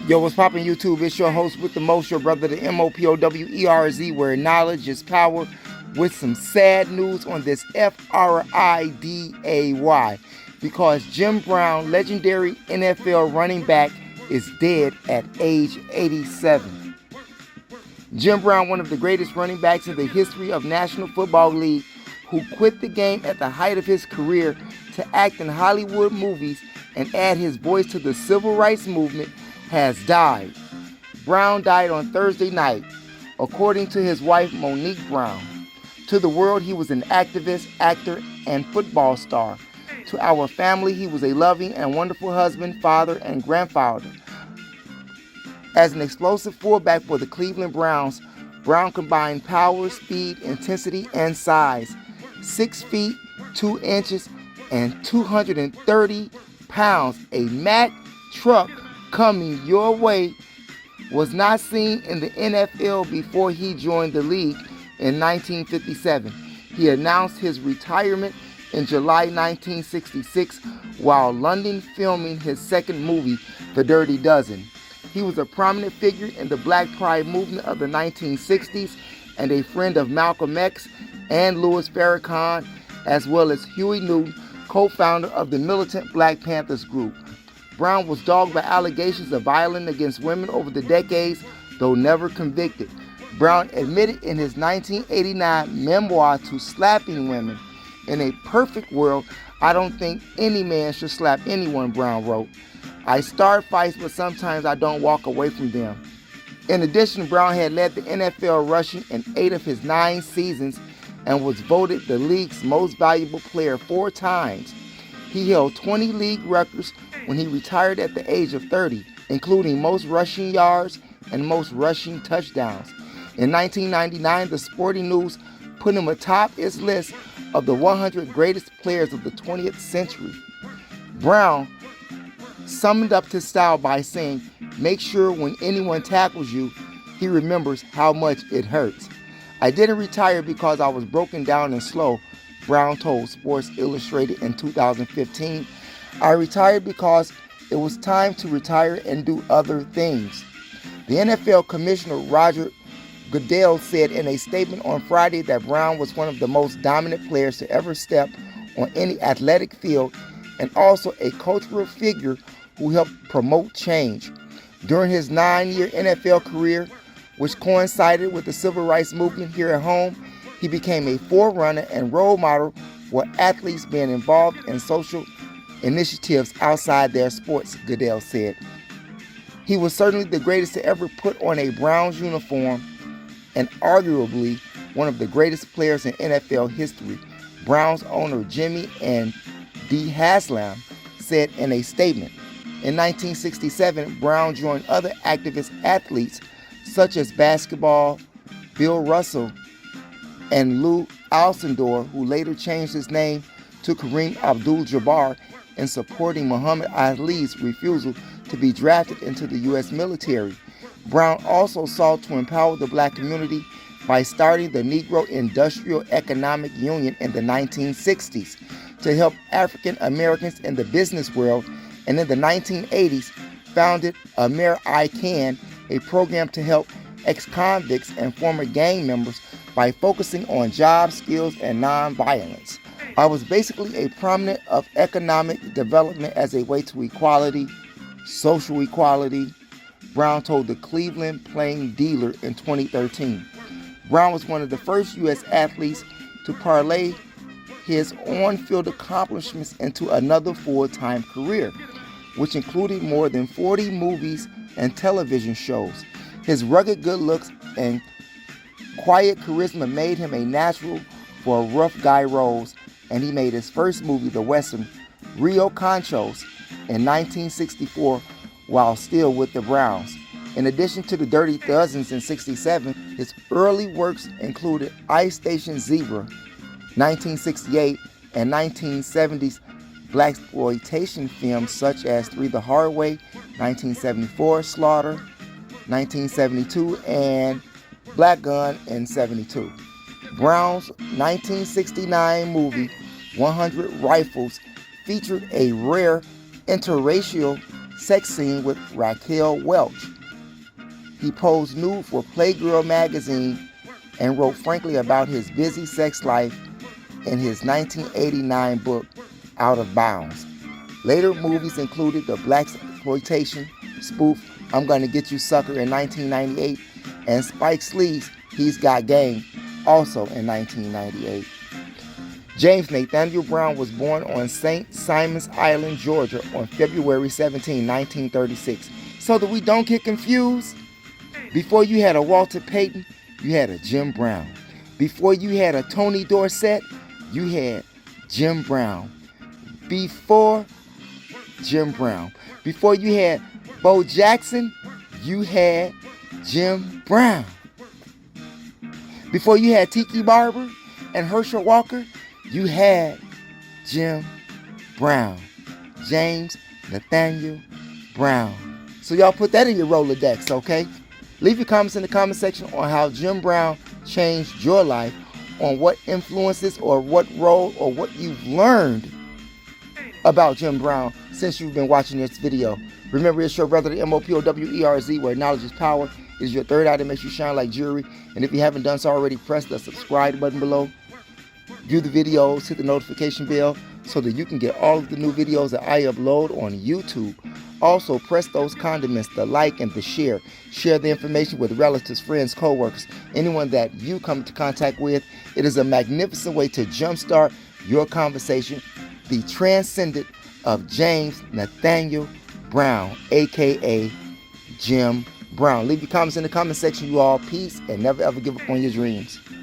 Yo, what's poppin' YouTube? It's your host with the most, your brother, the MOPOWERZ, where knowledge is power, with some sad news on this FRIDAY. Because Jim Brown, legendary NFL running back, is dead at age 87. Jim Brown, one of the greatest running backs in the history of National Football League, who quit the game at the height of his career to act in Hollywood movies and add his voice to the civil rights movement, has died. Brown died on Thursday night, according to his wife Monique Brown. To the world, he was an activist, actor, and football star. To our family, he was a loving and wonderful husband, father, and grandfather. As an explosive fullback for the Cleveland Browns, Brown combined power, speed, intensity, and size. 6 feet, 2 inches, and 230 pounds. A Mack truck coming your way was not seen in the NFL before he joined the league in 1957. He announced his retirement in July 1966 while London filming his second movie, The Dirty Dozen. He was a prominent figure in the Black Pride movement of the 1960s and a friend of Malcolm X and Louis Farrakhan, as well as Huey Newton, co-founder of the militant Black Panthers group. Brown was dogged by allegations of violence against women over the decades, though never convicted. Brown admitted in his 1989 memoir to slapping women. "In a perfect world, I don't think any man should slap anyone," Brown wrote. "I start fights, but sometimes I don't walk away from them." In addition, Brown had led the NFL rushing in 8 of his 9 seasons and was voted the league's most valuable player 4 times. He held 20 league records when he retired at the age of 30, including most rushing yards and most rushing touchdowns. In 1999, the Sporting News put him atop its list of the 100 greatest players of the 20th century. Brown summed up his style by saying, "Make sure when anyone tackles you, he remembers how much it hurts." "I didn't retire because I was broken down and slow," Brown told Sports Illustrated in 2015. "I retired because it was time to retire and do other things." The NFL Commissioner Roger Goodell said in a statement on Friday that Brown was one of the most dominant players to ever step on any athletic field and also a cultural figure who helped promote change. During his 9-year NFL career, which coincided with the civil rights movement here at home, he became a forerunner and role model for athletes being involved in social initiatives outside their sports, Goodell said. "He was certainly the greatest to ever put on a Browns uniform and arguably one of the greatest players in NFL history," Browns owner Jimmy and D. Haslam said in a statement. In 1967, Brown joined other activist athletes such as basketball Bill Russell and Lou Alcindor, who later changed his name to Kareem Abdul-Jabbar in supporting Muhammad Ali's refusal to be drafted into the U.S. military. Brown also sought to empower the black community by starting the Negro Industrial Economic Union in the 1960s to help African Americans in the business world, and in the 1980s founded I Can, a program to help ex-convicts and former gang members by focusing on job skills and nonviolence. "I was basically a proponent of economic development as a way to equality, social equality," Brown told the Cleveland Plain Dealer in 2013. Brown was one of the first U.S. athletes to parlay his on-field accomplishments into another full-time career, which included more than 40 movies and television shows. His rugged good looks and quiet charisma made him a natural for rough guy roles, and he made his first movie, the Western Rio Conchos, in 1964 while still with the Browns. In addition to the Dirty Dozens in '67, his early works included Ice Station Zebra, 1968, and 1970s blaxploitation films such as Three the Hard Way, 1974, Slaughter, 1972, and Black Gun in '72. Brown's 1969 movie 100 Rifles featured a rare interracial sex scene with Raquel Welch. He posed nude for Playgirl magazine and wrote frankly about his busy sex life in his 1989 book, Out of Bounds. Later movies included the blaxploitation spoof I'm Gonna Get You Sucker in 1998 and Spike Lee's He's Got Game, also in 1998. James Nathaniel Brown was born on St. Simon's Island, Georgia on February 17, 1936. So that we don't get confused, before you had a Walter Payton, you had a Jim Brown. Before you had a Tony Dorsett, you had Jim Brown. Before Jim Brown. Before you had Bo Jackson, you had Jim Brown. Before you had Tiki Barber and Herschel Walker, you had Jim Brown. James Nathaniel Brown. So y'all put that in your Rolodex, okay? Leave your comments in the comment section on how Jim Brown changed your life, on what influences or what role or what you've learned about Jim Brown since you've been watching this video. Remember, it's your brother, the MOPOWERZ, where knowledge is power. Is your third eye that makes you shine like jewelry. And if you haven't done so already, press the subscribe button below. View the videos, hit the notification bell so that you can get all of the new videos that I upload on YouTube. Also, press those condiments, the like and the share. Share the information with relatives, friends, co-workers, anyone that you come into contact with. It is a magnificent way to jumpstart your conversation. The transcendent of James Nathaniel Brown, a.k.a. Jim Brown. Leave your comments in the comment section, you all. Peace, and never ever give up on your dreams.